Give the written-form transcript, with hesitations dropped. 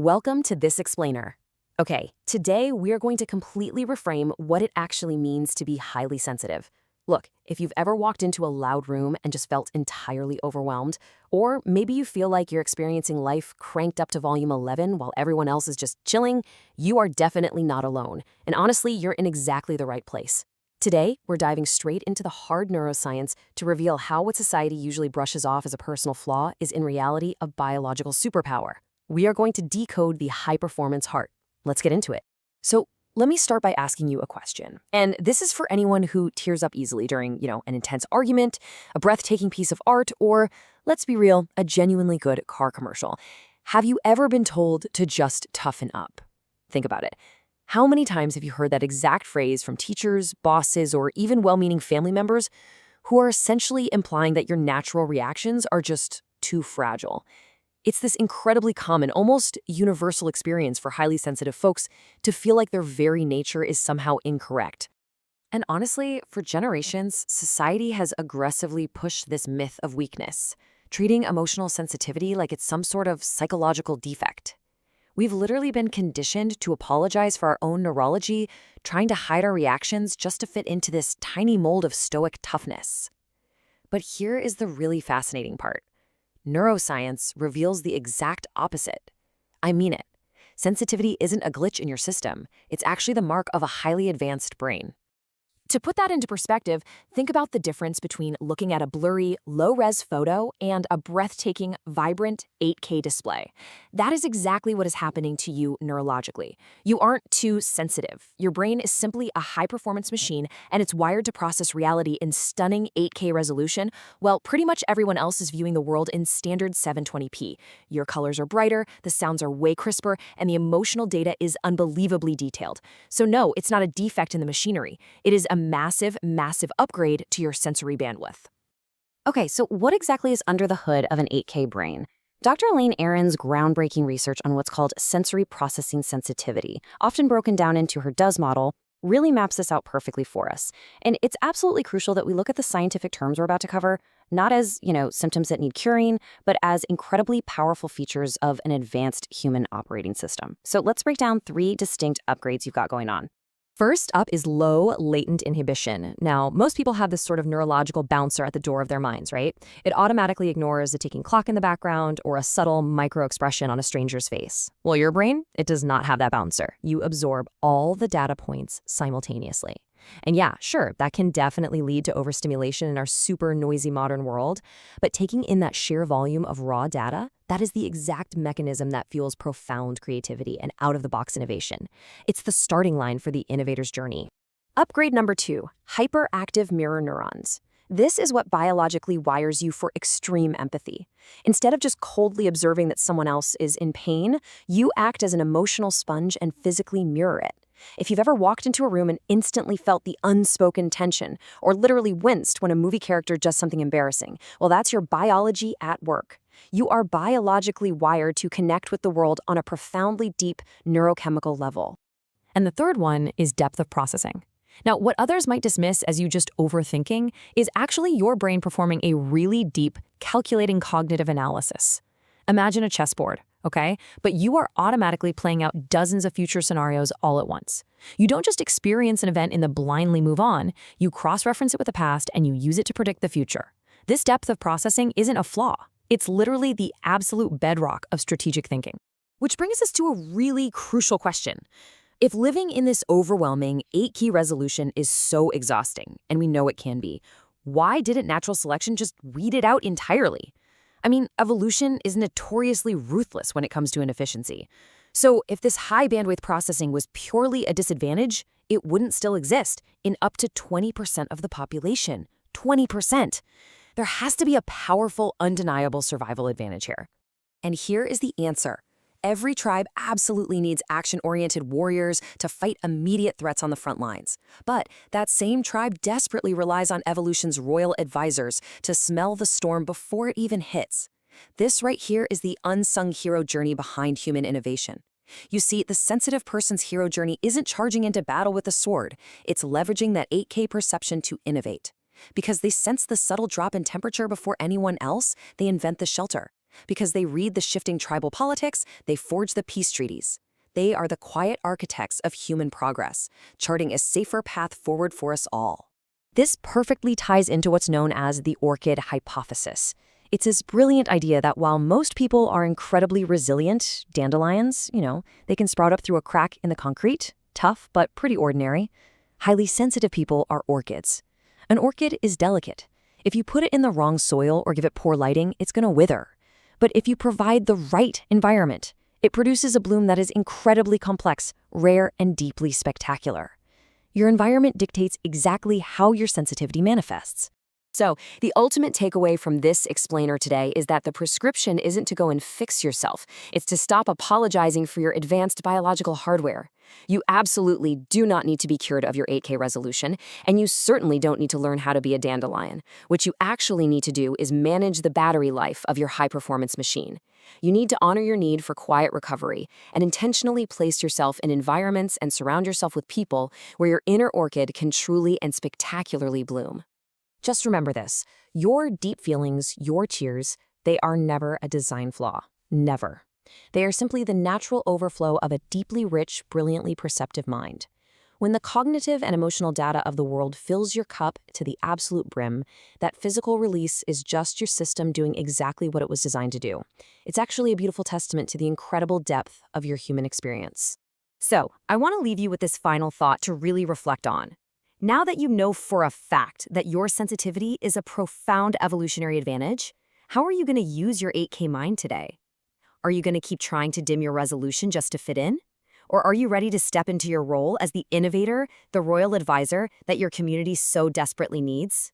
Welcome to This Explainer. Okay, today we're going to completely reframe what it actually means to be highly sensitive. Look, if you've ever walked into a loud room and just felt entirely overwhelmed, or maybe you feel like you're experiencing life cranked up to volume 11 while everyone else is just chilling, you are definitely not alone. And honestly, you're in exactly the right place. Today, we're diving straight into the hard neuroscience to reveal how what society usually brushes off as a personal flaw is in reality a biological superpower. We are going to decode the high-performance heart. Let's get into it. So let me start by asking you a question. And this is for anyone who tears up easily during, an intense argument, a breathtaking piece of art, or, let's be real, a genuinely good car commercial. Have you ever been told to just toughen up? Think about it. How many times have you heard that exact phrase from teachers, bosses, or even well-meaning family members who are essentially implying that your natural reactions are just too fragile? It's this incredibly common, almost universal experience for highly sensitive folks to feel like their very nature is somehow incorrect. And honestly, for generations, society has aggressively pushed this myth of weakness, treating emotional sensitivity like it's some sort of psychological defect. We've literally been conditioned to apologize for our own neurology, trying to hide our reactions just to fit into this tiny mold of stoic toughness. But here is the really fascinating part. Neuroscience reveals the exact opposite. I mean it. Sensitivity isn't a glitch in your system. It's actually the mark of a highly advanced brain. To put that into perspective, think about the difference between looking at a blurry, low-res photo and a breathtaking, vibrant 8K display. That is exactly what is happening to you neurologically. You aren't too sensitive. Your brain is simply a high-performance machine, and it's wired to process reality in stunning 8K resolution, while pretty much everyone else is viewing the world in standard 720p. Your colors are brighter, the sounds are way crisper, and the emotional data is unbelievably detailed. So no, it's not a defect in the machinery. It is a massive, massive upgrade to your sensory bandwidth. Okay, so what exactly is under the hood of an 8K brain? Dr. Elaine Aron's groundbreaking research on what's called sensory processing sensitivity, often broken down into her DOES model, really maps this out perfectly for us. And it's absolutely crucial that we look at the scientific terms we're about to cover, not as, symptoms that need curing, but as incredibly powerful features of an advanced human operating system. So let's break down 3 distinct upgrades you've got going on. First up is low latent inhibition. Now, most people have this sort of neurological bouncer at the door of their minds, right? It automatically ignores a ticking clock in the background or a subtle micro-expression on a stranger's face. Well, your brain, it does not have that bouncer. You absorb all the data points simultaneously. And yeah, sure, that can definitely lead to overstimulation in our super noisy modern world, but taking in that sheer volume of raw data, that is the exact mechanism that fuels profound creativity and out-of-the-box innovation. It's the starting line for the innovator's journey. Upgrade number 2, hyperactive mirror neurons. This is what biologically wires you for extreme empathy. Instead of just coldly observing that someone else is in pain, you act as an emotional sponge and physically mirror it. If you've ever walked into a room and instantly felt the unspoken tension, or literally winced when a movie character does something embarrassing, well, that's your biology at work. You are biologically wired to connect with the world on a profoundly deep neurochemical level. And the third one is depth of processing. Now, what others might dismiss as you just overthinking is actually your brain performing a really deep, calculating cognitive analysis. Imagine a chessboard, okay? But you are automatically playing out dozens of future scenarios all at once. You don't just experience an event and then blindly move on. You cross-reference it with the past and you use it to predict the future. This depth of processing isn't a flaw. It's literally the absolute bedrock of strategic thinking. Which brings us to a really crucial question. If living in this overwhelming 8-key resolution is so exhausting, and we know it can be, why didn't natural selection just weed it out entirely? I mean, evolution is notoriously ruthless when it comes to inefficiency. So if this high bandwidth processing was purely a disadvantage, it wouldn't still exist in up to 20% of the population. 20%. There has to be a powerful, undeniable survival advantage here. And here is the answer. Every tribe absolutely needs action-oriented warriors to fight immediate threats on the front lines. But that same tribe desperately relies on evolution's royal advisors to smell the storm before it even hits. This right here is the unsung hero journey behind human innovation. You see, the sensitive person's hero journey isn't charging into battle with a sword. It's leveraging that 8K perception to innovate. Because they sense the subtle drop in temperature before anyone else, they invent the shelter. Because they read the shifting tribal politics, they forge the peace treaties. They are the quiet architects of human progress, charting a safer path forward for us all. This perfectly ties into what's known as the orchid hypothesis. It's this brilliant idea that while most people are incredibly resilient, dandelions, they can sprout up through a crack in the concrete, tough but pretty ordinary. Highly sensitive people are orchids. An orchid is delicate. If you put it in the wrong soil or give it poor lighting, it's going to wither. But if you provide the right environment, it produces a bloom that is incredibly complex, rare, and deeply spectacular. Your environment dictates exactly how your sensitivity manifests. So, the ultimate takeaway from this explainer today is that the prescription isn't to go and fix yourself. It's to stop apologizing for your advanced biological hardware. You absolutely do not need to be cured of your 8K resolution, and you certainly don't need to learn how to be a dandelion. What you actually need to do is manage the battery life of your high-performance machine. You need to honor your need for quiet recovery and intentionally place yourself in environments and surround yourself with people where your inner orchid can truly and spectacularly bloom. Just remember this. Your deep feelings, your tears, they are never a design flaw. Never. They are simply the natural overflow of a deeply rich, brilliantly perceptive mind. When the cognitive and emotional data of the world fills your cup to the absolute brim, that physical release is just your system doing exactly what it was designed to do. It's actually a beautiful testament to the incredible depth of your human experience. So, I want to leave you with this final thought to really reflect on. Now that you know for a fact that your sensitivity is a profound evolutionary advantage, how are you going to use your 8K mind today? Are you going to keep trying to dim your resolution just to fit in? Or are you ready to step into your role as the innovator, the royal advisor that your community so desperately needs?